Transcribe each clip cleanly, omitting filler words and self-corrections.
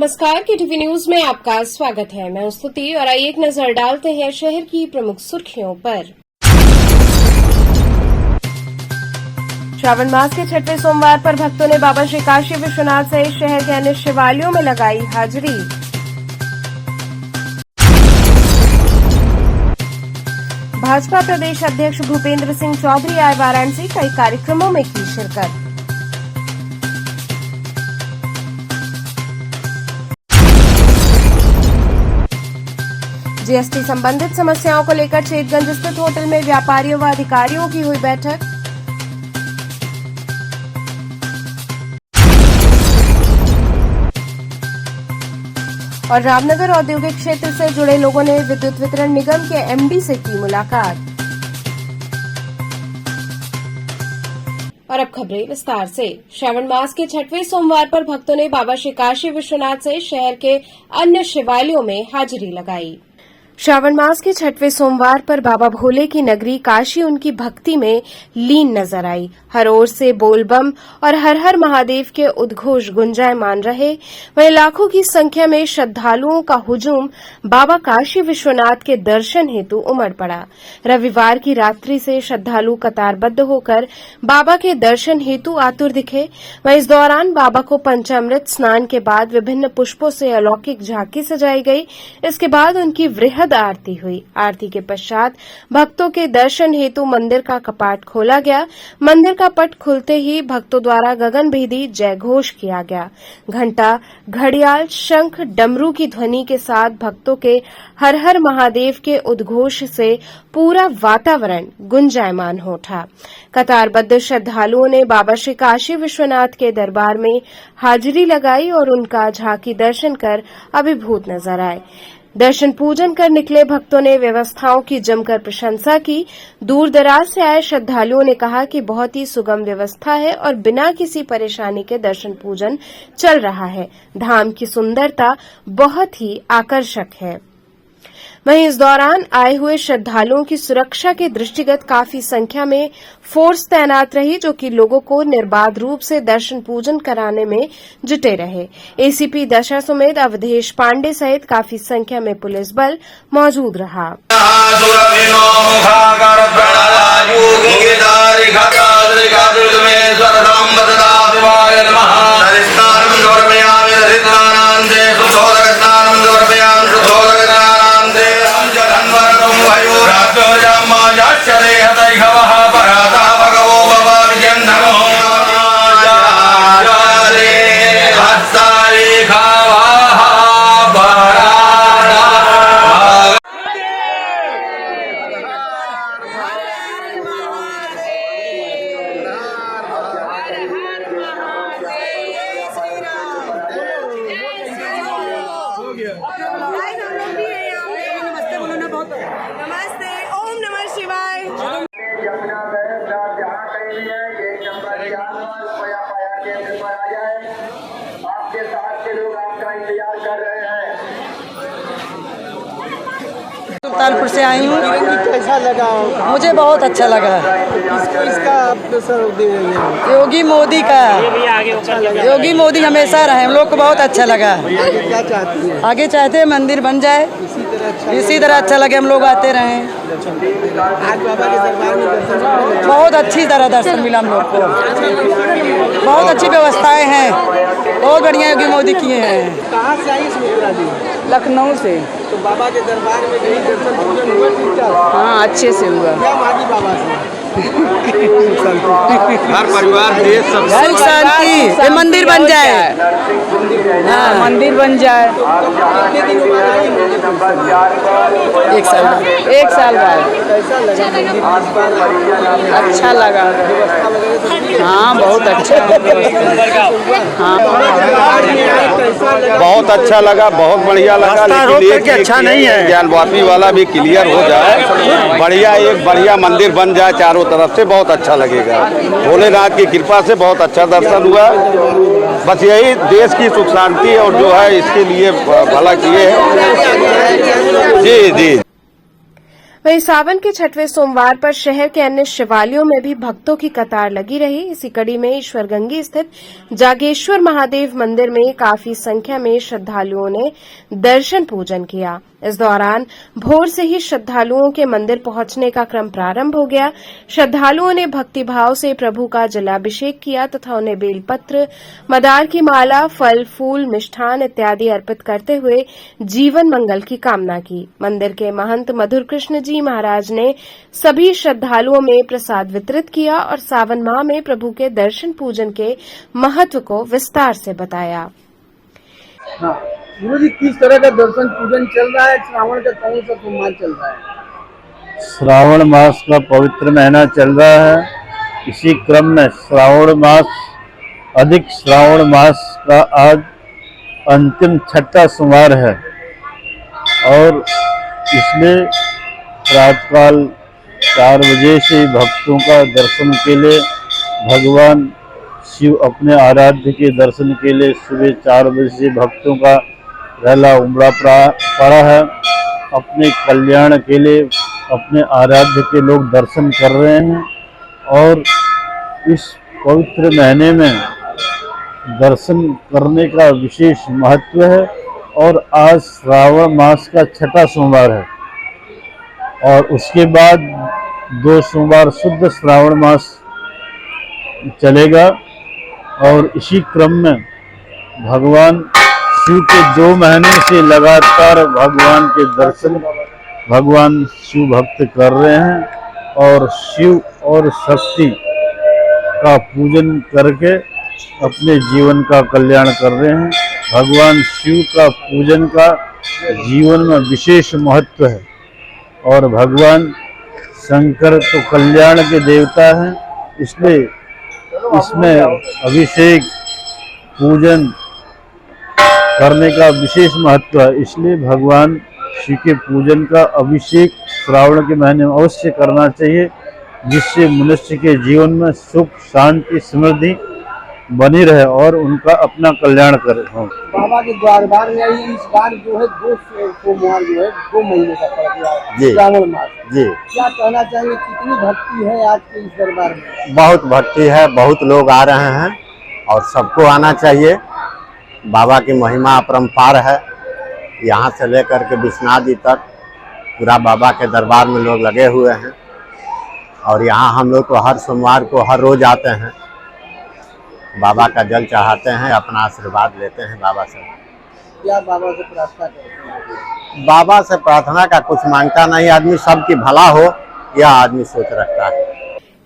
नमस्कार, KTV news में आपका स्वागत है। मैं स्तुति और आइए एक नजर डालते हैं शहर की प्रमुख सुर्खियों पर। श्रावण मास के छठवें सोमवार पर भक्तों ने बाबा श्री काशी विश्वनाथ सहित शहर के अन्य शिवालयों में लगाई हाजिरी। भाजपा प्रदेश अध्यक्ष भूपेंद्र सिंह चौधरी आए वाराणसी, कई कार्यक्रमों में की शिरकत। जीएसटी संबंधित समस्याओं को लेकर चेतगंज स्थित होटल में व्यापारियों व अधिकारियों की हुई बैठक। और रामनगर औद्योगिक क्षेत्र से जुड़े लोगों ने विद्युत वितरण निगम के एमडी से की मुलाकात। और अब खबरें विस्तार से। श्रावण मास के छठवें सोमवार पर भक्तों ने बाबा श्री काशी विश्वनाथ सहित शहर के अन्य शिवालयों में हाजिरी लगाई। श्रावण मास के छठवें सोमवार पर बाबा भोले की नगरी काशी उनकी भक्ति में लीन नजर आई। हर ओर से बोलबम और हर हर महादेव के उद्घोष गुंजायमान रहे। वहीं लाखों की संख्या में श्रद्धालुओं का हुजूम बाबा काशी विश्वनाथ के दर्शन हेतु उमड़ पड़ा। रविवार की रात्रि से श्रद्धालु कतारबद्ध होकर बाबा के दर्शन हेतु आतुर दिखे। वहीं इस दौरान बाबा को पंचामृत स्नान के बाद विभिन्न पुष्पों से अलौकिक झांकी सजाई गई। इसके बाद उनकी वृहद आरती हुई। आरती के पश्चात भक्तों के दर्शन हेतु मंदिर का कपाट खोला गया। मंदिर का पट खुलते ही भक्तों द्वारा गगनभेदी जय घोष किया गया। घंटा, घड़ियाल, शंख, डमरू की ध्वनि के साथ भक्तों के हर हर महादेव के उद्घोष से पूरा वातावरण गुंजायमान हो उठा। कतारबद्ध श्रद्धालुओं ने बाबा श्री काशी विश्वनाथ के दरबार में हाजिरी लगाई और उनका झांकी दर्शन कर अभिभूत नजर आए। दर्शन पूजन कर निकले भक्तों ने व्यवस्थाओं की जमकर प्रशंसा की। दूर दराज से आए श्रद्धालुओं ने कहा कि बहुत ही सुगम व्यवस्था है और बिना किसी परेशानी के दर्शन पूजन चल रहा है। धाम की सुंदरता बहुत ही आकर्षक है। वहीं इस दौरान आए हुए श्रद्धालुओं की सुरक्षा के दृष्टिगत काफी संख्या में फोर्स तैनात रही, जो कि लोगों को निर्बाध रूप से दर्शन पूजन कराने में जुटे रहे। एसीपी दशाश्वमेध अवधेश पांडे सहित काफी संख्या में पुलिस बल मौजूद रहा। नमस्ते, ओम नमः शिवाय। आपके साथ के लोग आपका इंतजार कर रहे हैं। सुल्तानपुर से आई हूँ। कैसा लगा? मुझे बहुत अच्छा लगा। इसका योगी मोदी का, योगी मोदी हमेशा रहे, हम लोग को बहुत अच्छा लगा। क्या चाहती है? आगे चाहते हैं मंदिर बन जाए, इसी तरह अच्छा लगे, हम लोग आते रहें। आज बाबा के दरबार में दर्शन बहुत अच्छी तरह दर्शन मिला हम लोग को। बहुत अच्छी व्यवस्थाएं हैं, बहुत बढ़िया योगी मोदी किए हैं। कहाँ से आई सुमित्रा जी? लखनऊ से। तो बाबा के दरबार में गई, दर्शन पूजन हुआ ठीक ठाक? हाँ, अच्छे से हुआ। क्या मांगी बाबा से? हर परिवार देश सब सुख शांति, ये मंदिर बन जाए। हाँ, मंदिर बन जाए। कितने दिनों बाद आई मंदिर दर्शन? एक साल बाद। कैसा लगा मंदिर इस बार? अच्छा लगा। व्यवस्था वगैरह सब ठीक है? हाँ, बहुत अच्छा। हाँ, कैसा लगा? बहुत अच्छा लगा, बहुत बढ़िया लगा। लेकिन अच्छा नहीं है, ज्ञानवापी वाला भी क्लियर हो जाए, बढ़िया एक बढ़िया मंदिर बन जाए चारों तरफ से, बहुत अच्छा लगेगा। भोलेनाथ की कृपा से बहुत अच्छा दर्शन हुआ। बस यही देश की सुख शांति और जो है इसके लिए भला किए हैं। जी जी। वहीं सावन के छठवें सोमवार पर शहर के अन्य शिवालयों में भी भक्तों की कतार लगी रही। इसी कड़ी में ईश्वरगंगी स्थित जागेश्वर महादेव मंदिर में काफी संख्या में श्रद्धालुओं ने दर्शन पूजन किया। इस दौरान भोर से ही श्रद्धालुओं के मंदिर पहुंचने का क्रम प्रारंभ हो गया। श्रद्धालुओं ने भक्तिभाव से प्रभु का जलाभिषेक किया तथा उन्हें बेलपत्र, मदार की माला, फल, फूल, मिष्ठान इत्यादि अर्पित करते हुए जीवन मंगल की कामना की। मंदिर के महंत मधुर कृष्ण जी महाराज ने सभी श्रद्धालुओं में प्रसाद वितरित किया और सावन माह में प्रभु के दर्शन पूजन के महत्व को विस्तार से बताया। हाँ गुरु जी, किस तरह का दर्शन पूजन चल रहा है? श्रावण का कौन सा सोमवार चल रहा है? श्रावण मास का पवित्र महीना चल रहा है। इसी क्रम में श्रावण मास का आज अंतिम छठा सोमवार है और इसमें प्रातःकाल 4 बजे से भक्तों का दर्शन के लिए भगवान शिव अपने आराध्य के दर्शन के लिए सुबह 4 बजे से भक्तों का रैला उमड़ा पड़ा है। अपने कल्याण के लिए अपने आराध्य के लोग दर्शन कर रहे हैं और इस पवित्र महीने में दर्शन करने का विशेष महत्व है। और आज श्रावण मास का छठा सोमवार है और उसके बाद 2 सोमवार शुद्ध श्रावण मास चलेगा और इसी क्रम में भगवान शिव के 2 महीने से लगातार भगवान के दर्शन भगवान शिव भक्त कर रहे हैं और शिव और शक्ति का पूजन करके अपने जीवन का कल्याण कर रहे हैं। भगवान शिव का पूजन का जीवन में विशेष महत्व है और भगवान शंकर तो कल्याण के देवता हैं, इसलिए इसमें अभिषेक पूजन करने का विशेष महत्व है। इसलिए भगवान शिव के पूजन का अभिषेक श्रावण के महीने में अवश्य करना चाहिए, जिससे मनुष्य के जीवन में सुख, शांति, समृद्धि बनी रहे और उनका अपना कल्याण करे। बाबा के दरबार में इस बार जो है 2 सोमवार जो है 2 महीने का पड़ गया श्रावण मास जी। क्या कहना चाहेंगे, कितनी भक्ति है आज के इस दरबार में? बहुत भक्ति है, बहुत लोग आ रहे हैं और सबको आना चाहिए। बाबा की महिमा अपरंपार है। यहाँ से लेकर के विश्वनाथ जी तक पूरा बाबा के दरबार में लोग लगे हुए हैं और यहाँ हम लोग तो हर सोमवार को हर रोज आते हैं, बाबा का जल चढ़ाते हैं, अपना आशीर्वाद लेते हैं बाबा से। क्या बाबा से प्रार्थना करते हैं? बाबा से प्रार्थना का कुछ मांगता नहीं आदमी, सबकी भला हो यह आदमी सोच रखता है।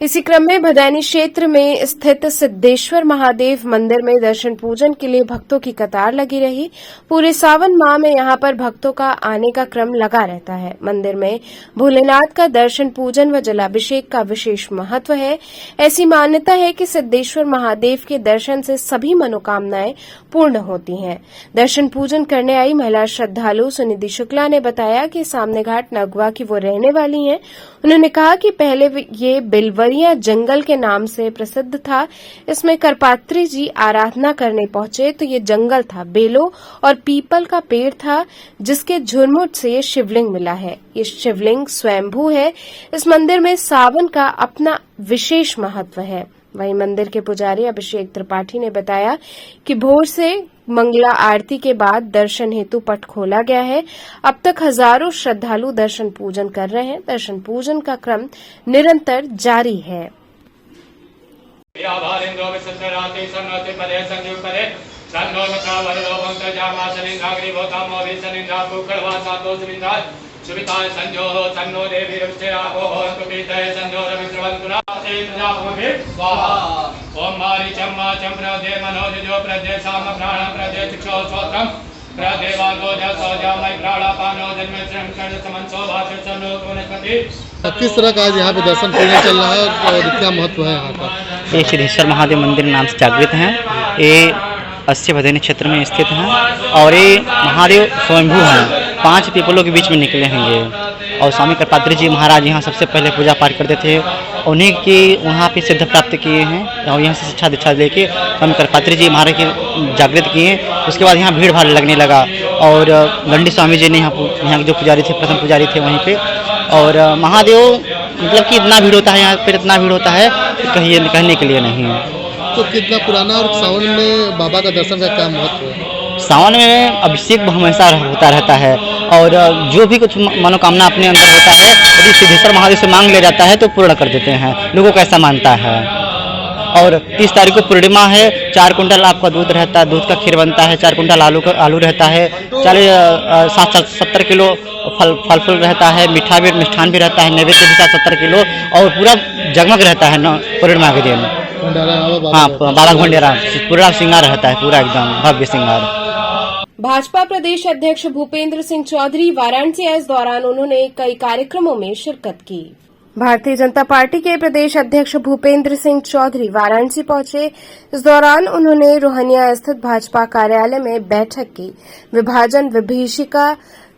इसी क्रम में भदैनी क्षेत्र में स्थित सिद्धेश्वर महादेव मंदिर में दर्शन पूजन के लिए भक्तों की कतार लगी रही। पूरे सावन माह में यहां पर भक्तों का आने का क्रम लगा रहता है। मंदिर में भोलेनाथ का दर्शन पूजन व जलाभिषेक का विशेष महत्व है। ऐसी मान्यता है कि सिद्धेश्वर महादेव के दर्शन से सभी मनोकामनाएं पूर्ण होती हैं। दर्शन पूजन करने आई महिला श्रद्धालु सुनिधि शुक्ला ने बताया कि सामने घाट नगवा की वो रहने वाली हैं। उन्होंने कहा कि पहले ये बिलवरिया जंगल के नाम से प्रसिद्ध था। इसमें करपात्री जी आराधना करने पहुंचे तो ये जंगल था, बेलों और पीपल का पेड़ था, जिसके झुरमुट से ये शिवलिंग मिला है। ये शिवलिंग स्वयंभू है। इस मंदिर में सावन का अपना विशेष महत्व है। वहीं मंदिर के पुजारी अभिषेक त्रिपाठी ने बताया कि भोर से मंगला आरती के बाद दर्शन हेतु पट खोला गया है। अब तक हजारों श्रद्धालु दर्शन पूजन कर रहे हैं। दर्शन पूजन का क्रम निरंतर जारी है। सुविताय संजोह सन्नो देवी रविश्चरापो भवन्तु पीतये संजो रविश्रवन्तुना प्रजापमभि स्वाहा। ओम मारीचम माचम प्रदे मनोजो प्रदे साम प्राण प्रदे चक्षो श्रोत्रम प्रदेवागो जसोजामय प्राणापानो जन्मश्रम कर्ण समंसो भाषसनो वनस्पति। किस तरह का आज यहाँ पे दर्शन पूजन चल रहा है और क्या महत्व है यहाँ का? ये सिद्धेश्वर महादेव मंदिर नाम से जागृत हैं। ये 80 भदैनी क्षेत्र में स्थित हैं और ये महादेव स्वयंभू हैं। 5 पीपलों के बीच में निकले हैं ये। और स्वामी करपात्री जी महाराज यहाँ सबसे पहले पूजा पाठ करते थे। उन्हीं की वहाँ पे सिद्ध प्राप्त किए हैं और यहाँ से शिक्षा दीक्षा लेके स्वामी करपात्री जी महाराज के जागृत किए। उसके बाद यहाँ भीड़ भाड़ लगने लगा और गंडी स्वामी जी ने यहाँ के जो पुजारी थे, प्रथम पुजारी थे, वहीं पे और महादेव मतलब कि इतना भीड़ होता है यहाँ पर, इतना भीड़ होता है कि कहने के लिए नहीं है। तो कितना पुराना और सावन में बाबा का दर्शन का क्या महत्व है? सावन में अभिषेक हमेशा होता रहता है और जो भी कुछ मनोकामना अपने अंदर होता है यदि सिद्धेश्वर महादेव से मांग लिया जाता है तो पूर्ण कर देते हैं, लोगों को ऐसा मानता है। और 30 तारीख को पूर्णिमा है, 4 कुंटल आपका दूध रहता है, दूध का खीर बनता है, 4 कुंटल आलू रहता है, 70 किलो फल फूल रहता है, मिष्ठान भी रहता है, नैवेद्य भी 70 किलो और पूरा जगमग रहता है ना पूर्णिमा के दिन। हाँ, बाबा भंडारा पूरा श्रृंगार रहता है, पूरा एकदम भव्य श्रृंगार। भाजपा प्रदेश अध्यक्ष भूपेंद्र सिंह चौधरी वाराणसी आए। इस दौरान उन्होंने कई कार्यक्रमों में शिरकत की। भारतीय जनता पार्टी के प्रदेश अध्यक्ष भूपेंद्र सिंह चौधरी वाराणसी पहुंचे। इस दौरान उन्होंने रोहनिया स्थित भाजपा कार्यालय में बैठक की। विभाजन विभीषिका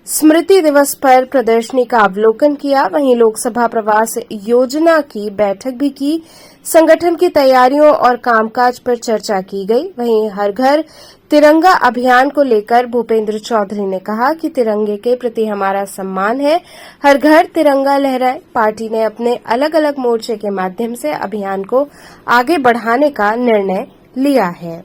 स्मृति दिवस पर प्रदर्शनी का अवलोकन किया। वहीं लोकसभा प्रवास योजना की बैठक भी की। संगठन की तैयारियों और कामकाज पर चर्चा की गई। वहीं हर घर तिरंगा अभियान को लेकर भूपेंद्र चौधरी ने कहा कि तिरंगे के प्रति हमारा सम्मान है, हर घर तिरंगा लहराए। पार्टी ने अपने अलग अलग मोर्चे के माध्यम से अभियान को आगे बढ़ाने का निर्णय लिया है।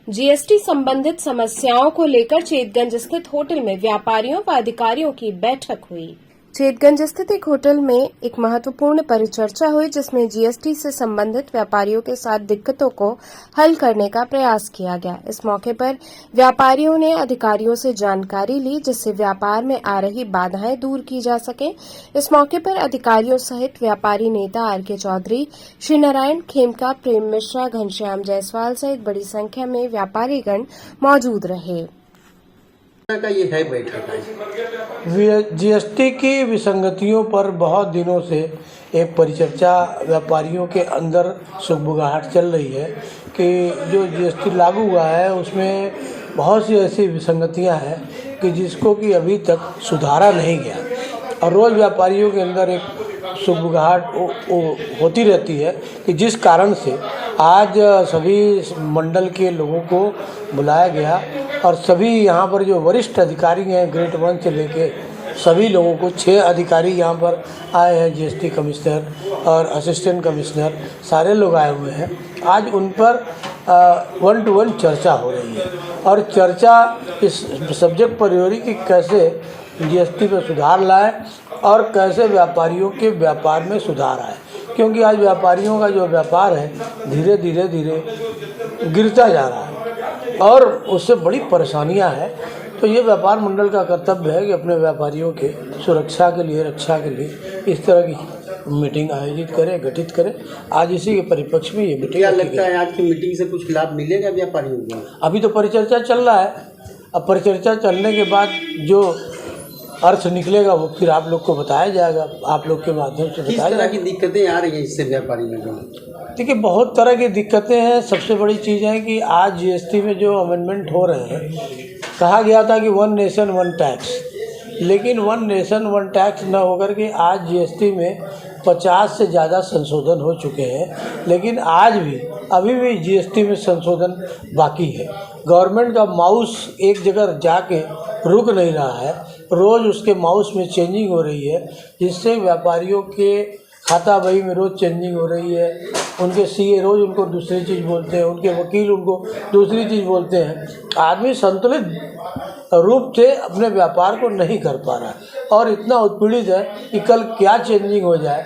जीएसटी संबंधित समस्याओं को लेकर चेतगंज स्थित होटल में व्यापारियों व अधिकारियों की बैठक हुई। चेतगंज स्थित एक होटल में एक महत्वपूर्ण परिचर्चा हुई, जिसमें जीएसटी से संबंधित व्यापारियों के साथ दिक्कतों को हल करने का प्रयास किया गया। इस मौके पर व्यापारियों ने अधिकारियों से जानकारी ली, जिससे व्यापार में आ रही बाधाएं दूर की जा सके। इस मौके पर अधिकारियों सहित व्यापारी नेता आर.के. चौधरी, श्री नारायण खेमका, प्रेम मिश्रा, घनश्याम जायसवाल सहित बड़ी संख्या में व्यापारीगण मौजूद रहे। का ये है बैठक जीएसटी की विसंगतियों पर बहुत दिनों से एक परिचर्चा व्यापारियों के अंदर सुगबुगाहट चल रही है कि जो जीएसटी लागू हुआ है उसमें बहुत सी ऐसी विसंगतियां हैं कि जिसको कि अभी तक सुधारा नहीं गया और रोज़ व्यापारियों के अंदर एक सुगबुगाहट होती रहती है कि जिस कारण से आज सभी मंडल के लोगों को बुलाया गया और सभी यहाँ पर जो वरिष्ठ अधिकारी हैं ग्रेड 1 से लेके सभी लोगों को 6 अधिकारी यहाँ पर आए हैं, जीएसटी कमिश्नर और असिस्टेंट कमिश्नर सारे लोग आए हुए हैं। आज उन पर 1-to-1 चर्चा हो रही है और चर्चा इस सब्जेक्ट पर हो रही कि कैसे जीएसटी पर सुधार लाए और कैसे व्यापारियों के व्यापार में सुधार आए, क्योंकि आज व्यापारियों का जो व्यापार है धीरे धीरे गिरता जा रहा है और उससे बड़ी परेशानियां हैं। तो ये व्यापार मंडल का कर्तव्य है कि अपने व्यापारियों के सुरक्षा के लिए, रक्षा के लिए इस तरह की मीटिंग आयोजित करें, गठित करें। आज इसी के परिप्रेक्ष्य में ये मीटिंग। क्या लगता है आज की मीटिंग से कुछ लाभ मिलेगा व्यापारियों को? अभी तो परिचर्चा चल रहा है, अब परिचर्चा चलने के बाद जो अर्थ निकलेगा वो फिर आप लोग को बताया जाएगा, आप लोग के माध्यम से बताया जाएगा। किस तरह की दिक्कतें आ रही हैं इससे व्यापारी में? देखिए बहुत तरह की दिक्कतें हैं। सबसे बड़ी चीज़ है कि आज जीएसटी में जो अमेंडमेंट हो रहे हैं, कहा गया था कि 1 नेशन 1 टैक्स, लेकिन 1 नेशन 1 टैक्स न होकर के आज जीएसटी में 50 से ज़्यादा संशोधन हो चुके हैं, लेकिन आज भी अभी भी जीएसटी में संशोधन बाकी है। गवर्नमेंट का माउस एक जगह जाके रुक नहीं रहा है, रोज़ उसके माउस में चेंजिंग हो रही है, जिससे व्यापारियों के खाता बही में रोज़ चेंजिंग हो रही है। उनके सीए रोज़ उनको दूसरी चीज़ बोलते हैं, उनके वकील उनको दूसरी चीज़ बोलते हैं। आदमी संतुलित रूप से अपने व्यापार को नहीं कर पा रहा है और इतना उत्पीड़ित है कि कल क्या चेंजिंग हो जाए,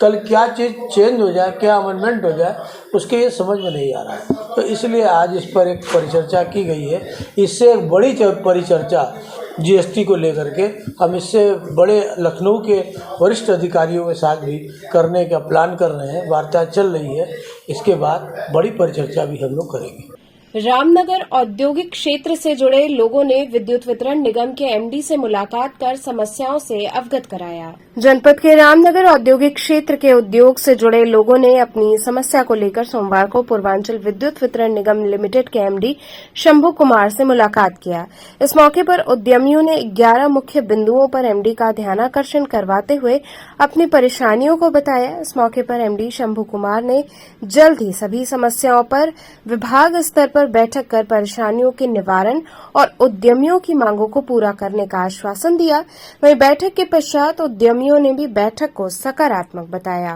कल क्या चीज़ चेंज हो जाए, क्या अमेंडमेंट हो जाए, उसके ये समझ में नहीं आ रहा है। तो इसलिए आज इस पर एक परिचर्चा की गई है। इससे एक बड़ी परिचर्चा जीएसटी को लेकर के हम इससे बड़े लखनऊ के वरिष्ठ अधिकारियों के साथ भी करने का प्लान कर रहे हैं, वार्ता चल रही है। इसके बाद बड़ी परिचर्चा भी हम लोग करेंगे। रामनगर औद्योगिक क्षेत्र से जुड़े लोगों ने विद्युत वितरण निगम के एमडी से मुलाकात कर समस्याओं से अवगत कराया। जनपद के रामनगर औद्योगिक क्षेत्र के उद्योग से जुड़े लोगों ने अपनी समस्या को लेकर सोमवार को पूर्वांचल विद्युत वितरण निगम लिमिटेड के एमडी शंभू कुमार से मुलाकात किया। इस मौके पर उद्यमियों ने 11 मुख्य बिंदुओं पर एमडी का ध्यानाकर्षण करवाते हुए अपनी परेशानियों को बताया। इस मौके पर एमडी शंभू कुमार ने जल्द ही सभी समस्याओं पर विभाग स्तर पर बैठक कर परेशानियों के निवारण और उद्यमियों की मांगों को पूरा करने का आश्वासन दिया। वहीं बैठक के पश्चात उद्यमियों ने भी बैठक को सकारात्मक बताया।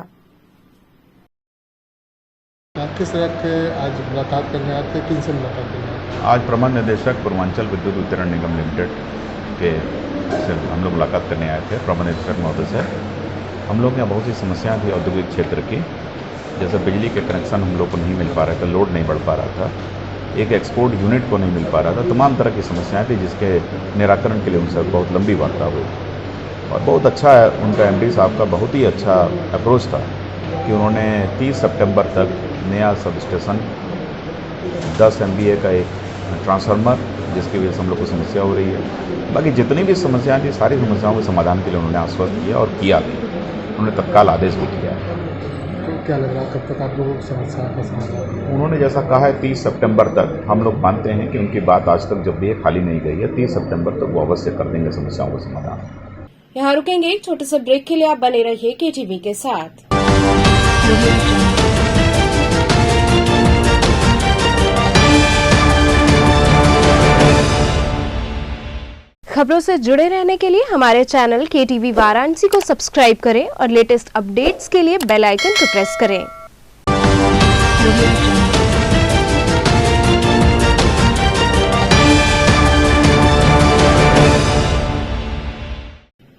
आप किस तरह के आज मुलाकात करने आते हैं, किनसे मुलाकात करने आते हैं? आज प्रबंध निदेशक पूर्वांचल विद्युत वितरण निगम लिमिटेड के से हम लोग मुलाकात करने आए थे। प्रबंध निदेशक महोदय से हम लोग यहाँ बहुत सी समस्याएं थी औद्योगिक क्षेत्र की, जैसे बिजली के कनेक्शन हम लोग को नहीं मिल पा रहे थे, लोड नहीं बढ़ पा रहा था, एक एक्सपोर्ट यूनिट को नहीं मिल पा रहा था, तमाम तरह की समस्याएं थी जिसके निराकरण के लिए उनसे बहुत लंबी वार्ता हुई। और बहुत अच्छा है उनका एमडी साहब का बहुत ही अच्छा अप्रोच था कि उन्होंने 30 सितंबर तक नया सब स्टेशन 10 MVA का एक ट्रांसफार्मर, जिसकी वजह से हम लोग को समस्या हो रही है, बाकी जितनी भी समस्याएं थी सारी समस्याओं के समाधान के लिए उन्होंने आश्वस्त किया और किया भी, उन्होंने तत्काल आदेश भी किया है। तो क्या लग रहा है कब तक आप लोगों की समस्या का समाधान? उन्होंने जैसा कहा है 30 सितंबर तक, हम लोग मानते हैं कि उनकी बात आज तक जब भी है खाली नहीं गई है। 30 सितंबर तक वो अवश्य कर देंगे समस्याओं का समाधान। यहाँ रुकेंगे एक छोटे से ब्रेक के लिए। आप बने रहिए केटीवी के साथ। खबरों से जुड़े रहने के लिए हमारे चैनल केटीवी वाराणसी को सब्सक्राइब करें और लेटेस्ट अपडेट्स के लिए बेल आइकन को प्रेस करें।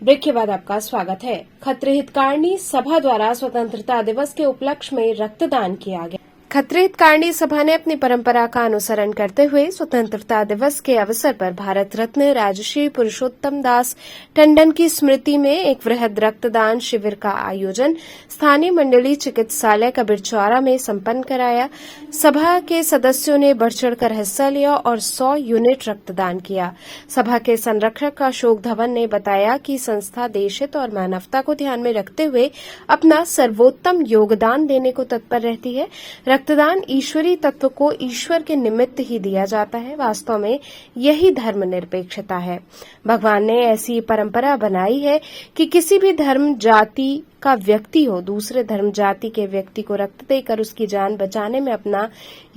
ब्रेक के बाद आपका स्वागत है। खत्री हितकारिणी सभा द्वारा स्वतंत्रता दिवस के उपलक्ष्य में रक्तदान किया गया। खत्री हितकारिणी सभा ने अपनी परंपरा का अनुसरण करते हुए स्वतंत्रता दिवस के अवसर पर भारत रत्न राजश्री पुरुषोत्तम दास टंडन की स्मृति में एक वृहद रक्तदान शिविर का आयोजन स्थानीय मंडलीय चिकित्सालय कबीरचौरा में संपन्न कराया। सभा के सदस्यों ने बढ़ चढ़कर हिस्सा लिया और 100 यूनिट रक्तदान किया। सभा के संरक्षक अशोक धवन ने बताया कि संस्था देशहित और मानवता को ध्यान में रखते हुए अपना सर्वोत्तम योगदान देने को तत्पर रहती है। रक्तदान ईश्वरीय तत्व को ईश्वर के निमित्त ही दिया जाता है। वास्तव में यही धर्मनिरपेक्षता है। भगवान ने ऐसी परंपरा बनाई है कि किसी भी धर्म जाति का व्यक्ति हो, दूसरे धर्म जाति के व्यक्ति को रक्त देकर उसकी जान बचाने में अपना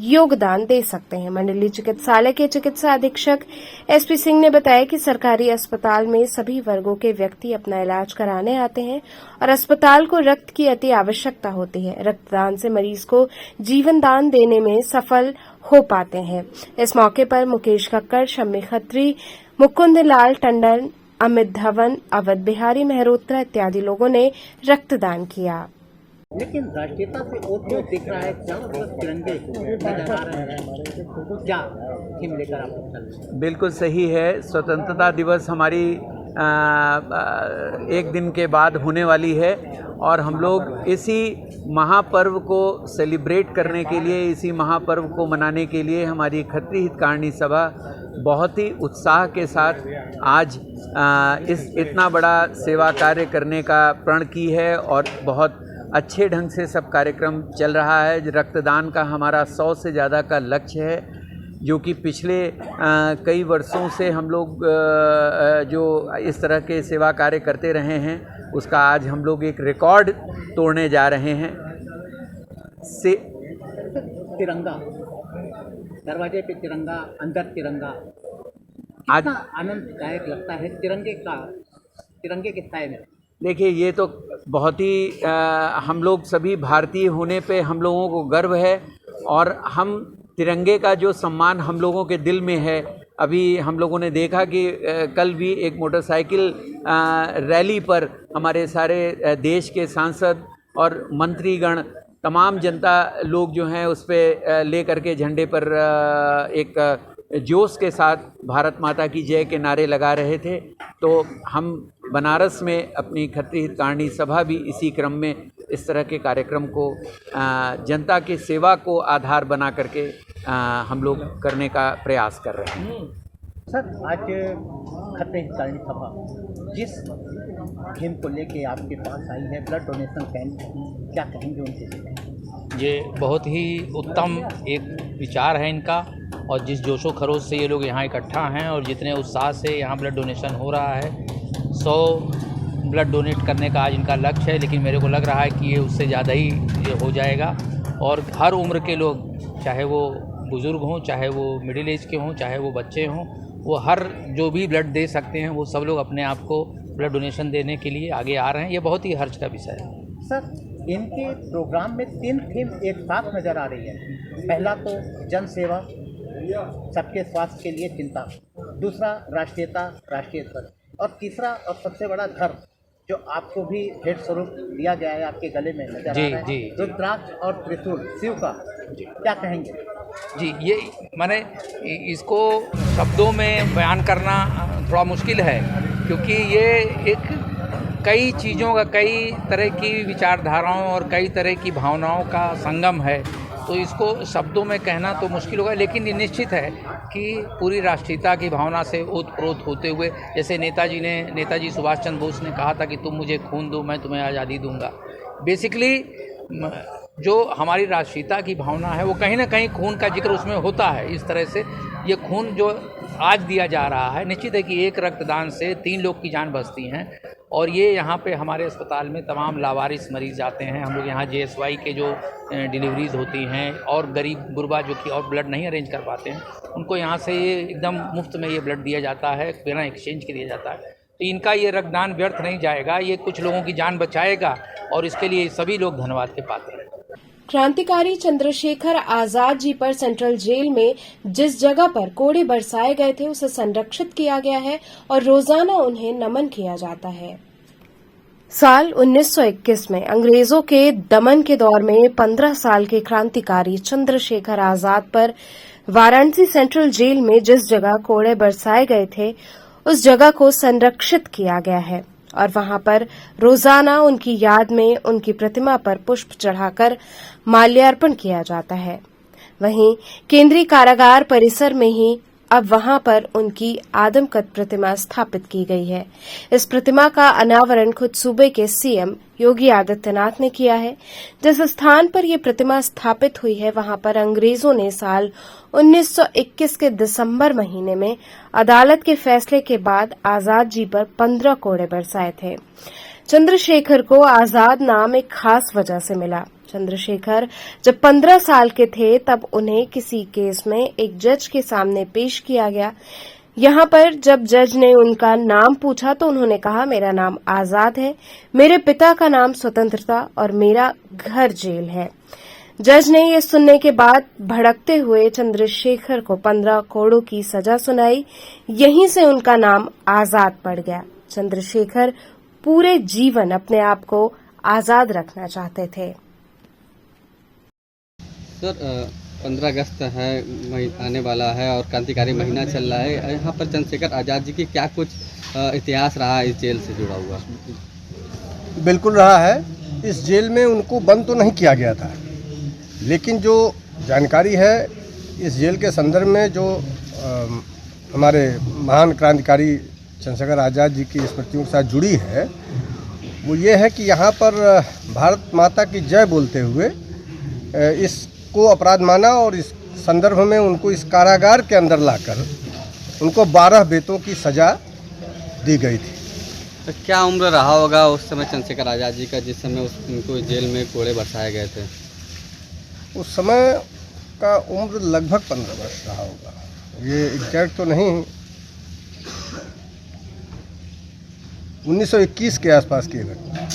योगदान दे सकते हैं। मंडलीय चिकित्सालय के चिकित्सा अधीक्षक एसपी सिंह ने बताया कि सरकारी अस्पताल में सभी वर्गों के व्यक्ति अपना इलाज कराने आते हैं और अस्पताल को रक्त की अति आवश्यकता होती है। रक्तदान से मरीज को जीवन दान देने में सफल हो पाते हैं। इस मौके पर मुकेश कक्कड़, शम्मी खत्री, मुकुंद लाल टंडन, अमित धवन, अवध बिहारी मेहरोत्रा इत्यादि लोगों ने रक्तदान किया। लेकिन राष्ट्रीयता से ओत दिख रहा है, चारों तरफ तिरंगे नजर आ रहे हैं, क्या थीम लेकर आप चल रहे हैं? बिल्कुल सही है। स्वतंत्रता दिवस हमारी एक दिन के बाद होने वाली है और हम लोग इसी महापर्व को सेलिब्रेट करने के लिए, इसी महापर्व को मनाने के लिए हमारी खत्री हितकारिणी सभा बहुत ही उत्साह के साथ आज इस इतना बड़ा सेवा कार्य करने का प्रण की है और बहुत अच्छे ढंग से सब कार्यक्रम चल रहा है। रक्तदान का हमारा 100 से ज़्यादा का लक्ष्य है, जो कि पिछले कई वर्षों से हम लोग जो इस तरह के सेवा कार्य करते रहे हैं, उसका आज हम लोग एक रिकॉर्ड तोड़ने जा रहे हैं। तिरंगा, दरवाजे पे तिरंगा, अंदर तिरंगा, आज आनंददायक लगता है तिरंगे के साए में। देखिए, ये तो बहुत ही हम लोग सभी भारतीय होने पे हम लोगों को गर्व है और हम तिरंगे का जो सम्मान हम लोगों के दिल में है। अभी हम लोगों ने देखा कि कल भी एक मोटरसाइकिल रैली पर हमारे सारे देश के सांसद और मंत्रीगण, तमाम जनता लोग जो हैं उस पे लेकर के झंडे पर एक जोश के साथ भारत माता की जय के नारे लगा रहे थे। तो हम बनारस में अपनी खत्री हितकारिणी सभा भी इसी क्रम में इस तरह के कार्यक्रम को जनता की सेवा को आधार बना करके हम लोग करने का प्रयास कर रहे हैं। सर, आज खतरे हितकारिणी सभा जिस थीम को लेके आपके पास आई है, ब्लड डोनेशन कैंप, क्या कहेंगे उनके लिए? ये बहुत ही उत्तम एक विचार है इनका, और जिस जोशो खरोश से ये लोग यहाँ इकट्ठा हैं और जितने उत्साह से यहाँ ब्लड डोनेशन हो रहा है, 100 ब्लड डोनेट करने का आज इनका लक्ष्य है, लेकिन मेरे को लग रहा है कि ये उससे ज़्यादा ही ये हो जाएगा। और हर उम्र के लोग, चाहे वो बुज़ुर्ग हों, चाहे वो मिडिल एज के हों, चाहे वो बच्चे हों, वो हर जो भी ब्लड दे सकते हैं वो सब लोग अपने आप को ब्लड डोनेशन देने के लिए आगे आ रहे हैं। ये बहुत ही हर्ष का विषय है। सर, इनके प्रोग्राम में 3 थीम एक साथ नज़र आ रही है। पहला तो जन सेवा, सबके स्वास्थ्य के लिए चिंता, दूसरा राष्ट्रीयता, राष्ट्रीय स्वर, और तीसरा और सबसे बड़ा धर्म, जो आपको भी भेंट स्वरूप दिया गया है, आपके गले में नजर आ रहा है, रुद्राक्ष और त्रिशूल शिव का, क्या कहेंगे? जी, ये माने इसको शब्दों में बयान करना थोड़ा मुश्किल है, क्योंकि ये एक कई चीज़ों का, कई तरह की विचारधाराओं और कई तरह की भावनाओं का संगम है, तो इसको शब्दों में कहना तो मुश्किल होगा। लेकिन ये निश्चित है कि पूरी राष्ट्रीयता की भावना से ओतप्रोत होते हुए, जैसे नेताजी सुभाष चंद्र बोस ने कहा था कि तुम मुझे खून दो, मैं तुम्हें आज़ादी दूंगा। बेसिकली जो हमारी राष्ट्रीयता की भावना है वो कहीं ना कहीं खून का जिक्र उसमें होता है। इस तरह से ये खून जो आज दिया जा रहा है, निश्चित है कि एक रक्तदान से 3 लोग की जान बचती हैं, और ये यहाँ पे हमारे अस्पताल में तमाम लावारिस मरीज़ आते हैं। हम लोग यहाँ JSY के जो डिलीवरीज़ होती हैं और गरीब गुरबा जो कि और ब्लड नहीं अरेंज कर पाते हैं, उनको यहाँ से ये एकदम मुफ्त में ये ब्लड दिया जाता है, बिना एक्सचेंज के दिया जाता है। तो इनका ये रक्तदान व्यर्थ नहीं जाएगा, ये कुछ लोगों की जान बचाएगा, और इसके लिए सभी लोग धन्यवाद के पात्र हैं। क्रांतिकारी चंद्रशेखर आजाद जी पर सेंट्रल जेल में जिस जगह पर कोड़े बरसाए गए थे उसे संरक्षित किया गया है और रोजाना उन्हें नमन किया जाता है। साल 1921 में अंग्रेजों के दमन के दौर में 15 साल के क्रांतिकारी चंद्रशेखर आजाद पर वाराणसी सेंट्रल जेल में जिस जगह कोड़े बरसाए गए थे उस जगह को संरक्षित किया गया है और वहां पर रोजाना उनकी याद में उनकी प्रतिमा पर पुष्प चढ़ाकर माल्यार्पण किया जाता है। वहीं केंद्रीय कारागार परिसर में ही अब वहां पर उनकी आदमकद प्रतिमा स्थापित की गई है। इस प्रतिमा का अनावरण खुद सूबे के CM योगी आदित्यनाथ ने किया है। जिस स्थान पर ये प्रतिमा स्थापित हुई है वहां पर अंग्रेजों ने साल 1921 के दिसंबर महीने में अदालत के फैसले के बाद आजाद जी पर 15 कोड़े बरसाए थे। चंद्रशेखर को आजाद नाम एक खास वजह से मिला। चंद्रशेखर जब 15 साल के थे तब उन्हें किसी केस में एक जज के सामने पेश किया गया। यहां पर जब जज ने उनका नाम पूछा तो उन्होंने कहा, मेरा नाम आजाद है, मेरे पिता का नाम स्वतंत्रता और मेरा घर जेल है। जज ने यह सुनने के बाद भड़कते हुए चंद्रशेखर को 15 कोड़ों की सजा सुनाई। यहीं से उनका नाम आजाद पड़ गया। चंद्रशेखर पूरे जीवन अपने आप को आजाद रखना चाहते थे। सर, 15 अगस्त है, आने वाला है और क्रांतिकारी महीना चल रहा है। यहाँ पर चंद्रशेखर आज़ाद जी की क्या कुछ इतिहास रहा है इस जेल से जुड़ा हुआ? बिल्कुल रहा है। इस जेल में उनको बंद तो नहीं किया गया था, लेकिन जो जानकारी है इस जेल के संदर्भ में जो हमारे महान क्रांतिकारी चंद्रशेखर आज़ाद जी की स्मृतियों के साथ जुड़ी है वो ये है कि यहाँ पर भारत माता की जय बोलते हुए इसको अपराध माना और इस संदर्भ में उनको इस कारागार के अंदर लाकर उनको 12 बेतों की सज़ा दी गई थी। तो क्या उम्र रहा होगा उस समय चंद्रशेखर आज़ाद जी का जिस समय उनको जेल में कोड़े बरसाए गए थे? उस समय का उम्र लगभग 15 वर्ष रहा होगा, ये एग्जैक्ट तो नहीं, 1921 के आसपास की घटना।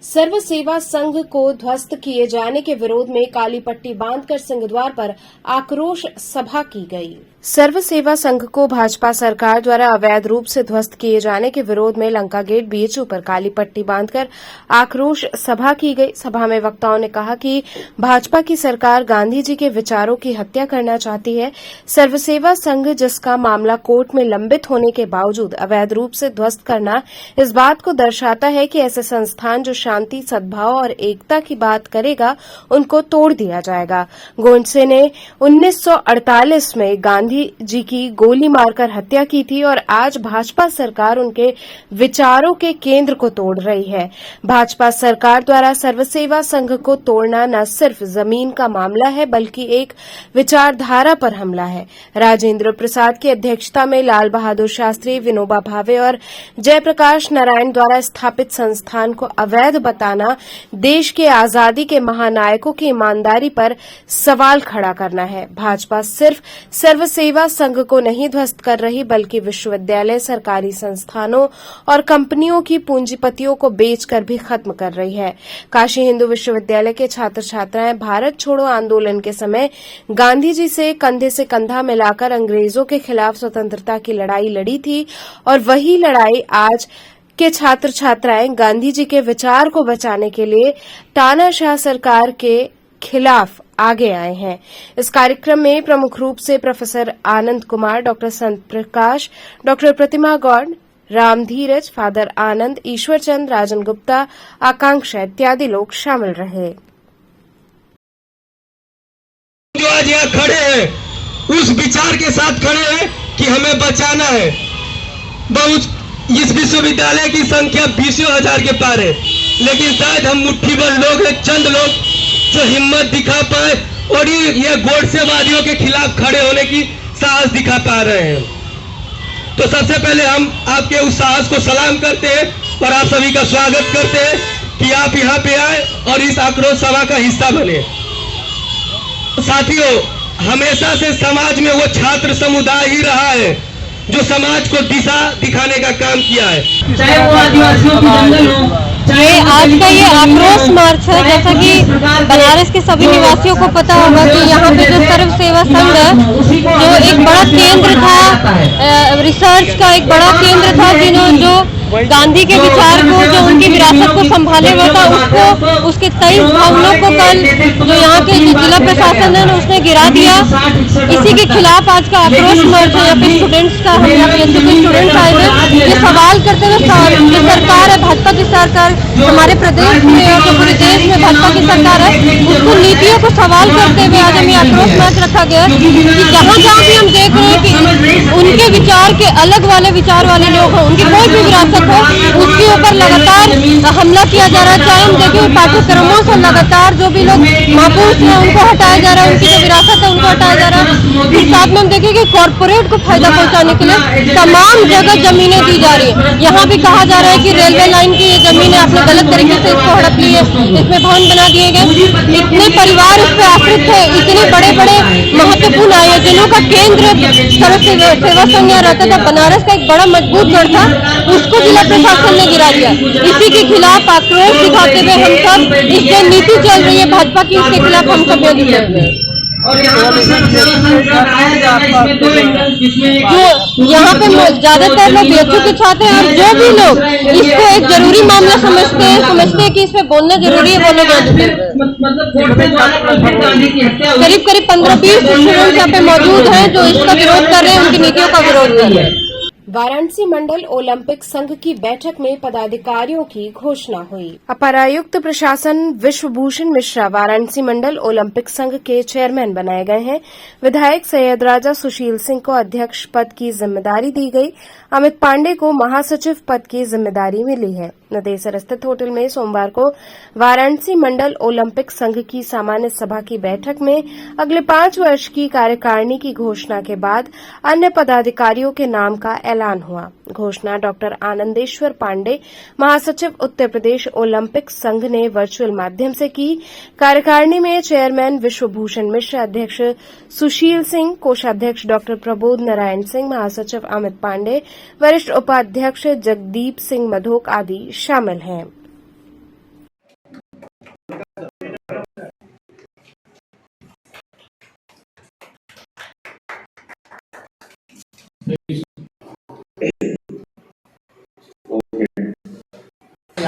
सर्व सेवा संघ को ध्वस्त किए जाने के विरोध में काली पट्टी बांधकर सिंहद्वार पर आक्रोश सभा की गई। सर्व सेवा संघ को भाजपा सरकार द्वारा अवैध रूप से ध्वस्त किए जाने के विरोध में लंका गेट बीएचयू पर काली पट्टी बांधकर आक्रोश सभा की गई। सभा में वक्ताओं ने कहा कि भाजपा की सरकार गांधी जी के विचारों की हत्या करना चाहती है। सर्व सेवा संघ, जिसका मामला कोर्ट में लंबित होने के बावजूद अवैध रूप से ध्वस्त करना इस बात को दर्शाता है कि ऐसे संस्थान जो शांति, सद्भाव और एकता की बात करेगा उनको तोड़ दिया जाएगा। गोडसे ने 1948 में गांधी जी की गोली मारकर हत्या की थी और आज भाजपा सरकार उनके विचारों के केंद्र को तोड़ रही है। भाजपा सरकार द्वारा सर्व सेवा संघ को तोड़ना न सिर्फ जमीन का मामला है बल्कि एक विचारधारा पर हमला है। राजेंद्र प्रसाद की अध्यक्षता में लाल बहादुर शास्त्री, विनोबा भावे और जयप्रकाश नारायण द्वारा स्थापित संस्थान को अवैध बताना देश के आजादी के महानायकों की ईमानदारी पर सवाल खड़ा करना है। भाजपा सिर्फ सर्व सेवा संघ को नहीं ध्वस्त कर रही बल्कि विश्वविद्यालय, सरकारी संस्थानों और कंपनियों की पूंजीपतियों को बेचकर भी खत्म कर रही है। काशी हिंदू विश्वविद्यालय के छात्र छात्राएं भारत छोड़ो आंदोलन के समय गांधी जी से कंधा मिलाकर अंग्रेजों के खिलाफ स्वतंत्रता की लड़ाई लड़ी थी और वही लड़ाई आज के छात्र छात्राएं गांधी जी के विचार को बचाने के लिए तानाशाह सरकार के खिलाफ आगे आए हैं। इस कार्यक्रम में प्रमुख रूप से प्रोफेसर आनंद कुमार, डॉक्टर संत प्रकाश, डॉक्टर प्रतिमा गौड़, राम धीरज, फादर आनंद, ईश्वर चंद, राजन गुप्ता, आकांक्षा इत्यादि लोग शामिल रहे। जो आज यहाँ खड़े हैं उस विचार के साथ खड़े हैं कि हमें बचाना है। बहुत इस विश्वविद्यालय की संख्या 20,000 के पार है, लेकिन शायद हम मुट्ठी भर लोग हैं, चंद लोग जो हिम्मत दिखा पाए और ये गोडसेवादियों के खिलाफ खड़े होने की साहस दिखा पा रहे हैं। तो सबसे पहले हम आपके उस साहस को सलाम करते हैं और आप सभी का स्वागत करते हैं कि आप यहाँ पे आए और इस आक्रोश सभा का हिस्सा बने। साथियों, हमेशा से समाज में वो छात्र समुदाय ही रहा है जो समाज को दिशा दिखाने का काम किया है, चाहे वो आदिवासियों की जंगल हो। ये आज का ये आक्रोश मार्च है। जैसा कि बनारस के सभी निवासियों को पता होगा कि यहाँ पे जो सर्व सेवा संघ है, जो एक बड़ा केंद्र था, रिसर्च का एक बड़ा केंद्र था, जो गांधी के विचार को, जो उनकी विरासत को संभाले हुआ था, उसके 23 भवनों को कल जो यहाँ के जिला प्रशासन है उसने गिरा दिया। इसी के खिलाफ आज का आक्रोश मार्च है। यहाँ पे स्टूडेंट्स का, हम यहाँ पे स्टूडेंट्स आए हुए ये सवाल करते हुए, जो सरकार है, भाजपा की सरकार हमारे प्रदेश में और जो पूरे देश में भाजपा की सरकार है, उसको नीतियों को सवाल करते हुए आज हमें आक्रोश मार्च रखा गया कि जहाँ जहाँ भी हम देख रहे हैं कि उनके विचार के अलग वाले विचार वाले लोग हैं, उनकी कोई भी विरासत हो उसके ऊपर लगातार हमला किया जा रहा है। चाहे हम देखें पाठ्यक्रमों से लगातार जो भी लोग महफूज हैं उनको हटाया जा रहा है, उनकी जो विरासत है उनको हटाया जा रहा है। फिर साथ में हम देखें कि कॉर्पोरेट को फायदा पहुंचाने के लिए तमाम जगह जमीनें दी जा रही है। यहाँ भी कहा जा रहा है कि रेलवे लाइन की ये जमीन है, आपने गलत तरीके से इसको हड़प ली है, इसमें भवन बना दिए गए। इतने परिवार इस पे आश्रित है, इतने बड़े बड़े महत्वपूर्ण आयोजनों का केंद्र सर्व सेवा संघ रहता था, बनारस का एक बड़ा मजबूत गढ़ था, उसको जिला प्रशासन ने गिरा दिया। इसी के खिलाफ आक्रोश दिखाते हुए हम सब, इस जो नीति चल रही है भाजपा की, इसके खिलाफ हम सब मिलते हैं। जो यहाँ पे ज्यादातर लोग बीएचयू के छात्र हैं और जो भी लोग इसको एक जरूरी मामला समझते हैं कि इसमें बोलना जरूरी है, वो लोग करीब 15-20 स्टूडेंट्स यहाँ पे मौजूद हैं जो इसका विरोध कर रहे हैं, उनकी नीतियों का विरोध कर रहे हैं। वाराणसी मंडल ओलंपिक संघ की बैठक में पदाधिकारियों की घोषणा हुई। अपर आयुक्त प्रशासन विश्वभूषण मिश्रा वाराणसी मंडल ओलंपिक संघ के चेयरमैन बनाए गए हैं। विधायक सैयद राजा सुशील सिंह को अध्यक्ष पद की जिम्मेदारी दी गई। अमित पांडे को महासचिव पद की जिम्मेदारी मिली है। नदेसर स्थित होटल में सोमवार को वाराणसी मंडल ओलंपिक संघ की सामान्य सभा की बैठक में अगले 5 वर्ष की कार्यकारिणी की घोषणा के बाद अन्य पदाधिकारियों के नाम का ऐलान हुआ। घोषणा डॉक्टर आनंदेश्वर पांडे, महासचिव उत्तर प्रदेश ओलंपिक संघ ने वर्चुअल माध्यम से की। कार्यकारिणी में चेयरमैन विश्वभूषण मिश्र, अध्यक्ष सुशील सिंह, कोषाध्यक्ष डॉक्टर प्रबोध नारायण सिंह, महासचिव अमित पांडे, वरिष्ठ उपाध्यक्ष जगदीप सिंह मधोक आदि शामिल हैं।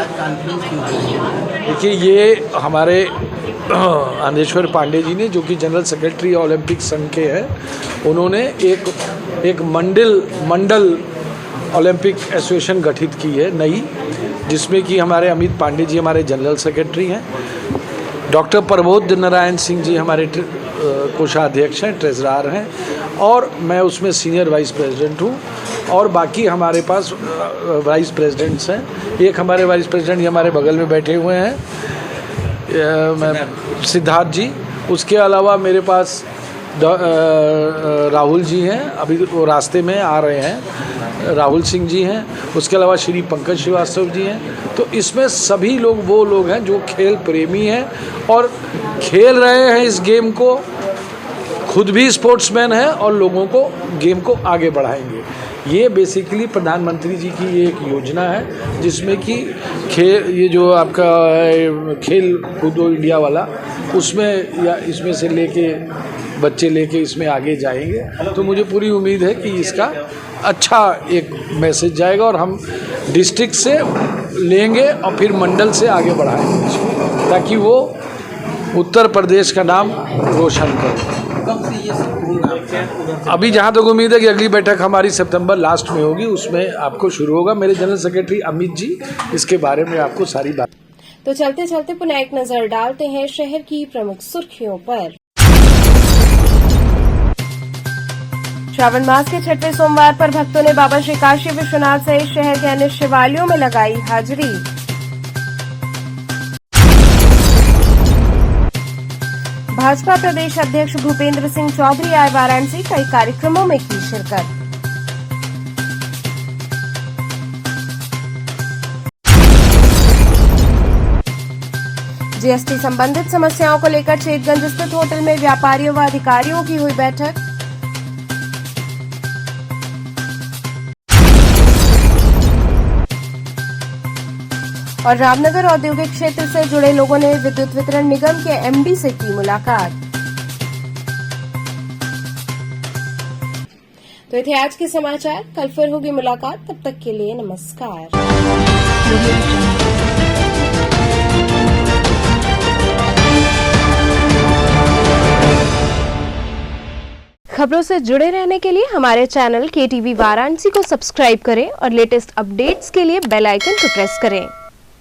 आज कॉन्फ्रेंस क्यों हुई? देखिए, ये हमारे आनंदेश्वर पांडे जी ने, जो कि जनरल सेक्रेटरी ओलंपिक संघ के हैं, उन्होंने एक मंडल ओलंपिक एसोसिएशन गठित की है नई, जिसमें कि हमारे अमित पांडे जी हमारे जनरल सेक्रेटरी हैं, डॉक्टर प्रबोध नारायण सिंह जी हमारे कोषाध्यक्ष हैं, ट्रेजरर हैं, और मैं उसमें सीनियर वाइस प्रेसिडेंट हूँ, और बाकी हमारे पास वाइस प्रेसिडेंट्स हैं। एक हमारे वाइस प्रेसिडेंट ये हमारे बगल में बैठे हुए हैं, सिद्धार्थ जी। उसके अलावा मेरे पास राहुल जी हैं, अभी वो रास्ते में आ रहे हैं, राहुल सिंह जी हैं। उसके अलावा श्री पंकज श्रीवास्तव जी हैं। तो इसमें सभी लोग वो लोग हैं जो खेल प्रेमी हैं और खेल रहे हैं इस गेम को, खुद भी स्पोर्ट्समैन हैं और लोगों को गेम को आगे बढ़ाएंगे। ये बेसिकली प्रधानमंत्री जी की ये एक योजना है, जिसमें कि ये जो आपका खेल कूदो इंडिया वाला, उसमें या इसमें से लेके बच्चे लेके इसमें आगे जाएंगे। तो मुझे पूरी उम्मीद है कि इसका अच्छा एक मैसेज जाएगा और हम डिस्ट्रिक्ट से लेंगे और फिर मंडल से आगे बढ़ाएंगे इसको, ताकि वो उत्तर प्रदेश का नाम रोशन करे। अभी जहाँ तक उम्मीद है कि अगली बैठक हमारी सितंबर लास्ट में होगी, उसमें आपको शुरू होगा। मेरे जनरल सेक्रेटरी अमित जी इसके बारे में आपको सारी बात। तो चलते चलते पुनः एक नजर डालते हैं शहर की प्रमुख सुर्खियों पर। श्रावण मास के छठवें सोमवार पर भक्तों ने बाबा श्री काशी विश्वनाथ सहित शहर के अन्य शिवालयों में लगाई हाजिरी। भाजपा प्रदेश अध्यक्ष भूपेंद्र सिंह चौधरी आए वाराणसी, कई कार्यक्रमों में की शिरकत। जीएसटी संबंधित समस्याओं को लेकर चेतगंज स्थित होटल में व्यापारियों व अधिकारियों की हुई बैठक। और रामनगर औद्योगिक क्षेत्र से जुड़े लोगों ने विद्युत वितरण निगम के एमडी से की मुलाकात। तो ये थे आज के समाचार, कल फिर होगी मुलाकात, तब तक के लिए नमस्कार। खबरों से जुड़े रहने के लिए हमारे चैनल KTV वाराणसी को सब्सक्राइब करें और लेटेस्ट अपडेट्स के लिए बेल आइकन को प्रेस करें।